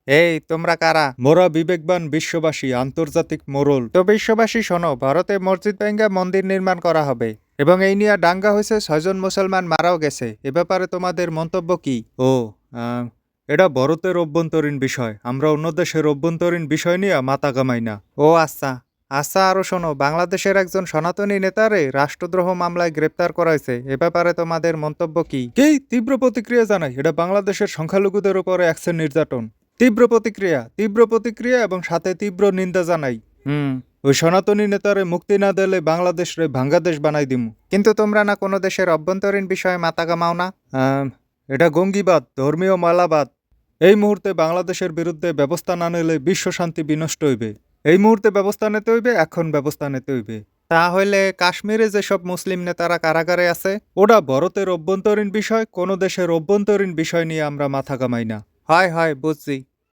এই তোমরা কারা? মোরা বিবেকবান বিশ্ববাসী, আন্তর্জাতিক মোড়ল। তো বিশ্ববাসী শোনো, ভারতে মসজিদ ভেঙ্গে মন্দির নির্মাণ করা হবে এবং এই নিয়ে দাঙ্গা হয়েছে, 6 জন মুসলমান মারাও গেছে। এ ব্যাপারে তোমাদের মন্তব্য কি? ও, আহ, এটা ভারতের অভ্যন্তরীণ বিষয়। আমরা অন্য দেশের অভ্যন্তরীণ বিষয় নিয়ে মাথা ঘামাই না। ও আচ্ছা। আচ্ছা, আরো শোনো, বাংলাদেশের একজন সনাতনী নেতারে রাষ্ট্রদ্রোহ মামলায় গ্রেপ্তার করা হয়েছে। এ ব্যাপারে তোমাদের মন্তব্য কি? কি তীব্র প্রতিক্রিয়া জানাই। এটা বাংলাদেশের সংখ্যালঘুদের উপরে একসের নির্যাতন। তীব্র প্রতিক্রিয়া এবং সাথে তীব্র নিন্দা জানাই। ওই সনাতনী নেতারে মুক্তি না দিলে বাংলাদেশ রে ভাঙ্গাদেশ বানাই দিমু। কিন্তু তোমরা না কোনো দেশের অভ্যন্তরীণ বিষয়ে মাথা ঘামাও না? এটা গঙ্গিবাদ, ধর্মীয় মালাবাদ। এই মুহূর্তে বাংলাদেশের বিরুদ্ধে ব্যবস্থা না নিলে বিশ্ব শান্তি বিনষ্ট হইবে। এই মুহূর্তে ব্যবস্থা নিতে হইবে, এখন ব্যবস্থা নিতে হইবে। তাহলে কাশ্মীরে যেসব মুসলিম নেতারা কারাগারে আছে, ওটা ভারতের অভ্যন্তরীণ বিষয়। কোনো দেশের অভ্যন্তরীণ বিষয় নিয়ে আমরা মাথা ঘামাই না। হয় হয়, বুঝছি।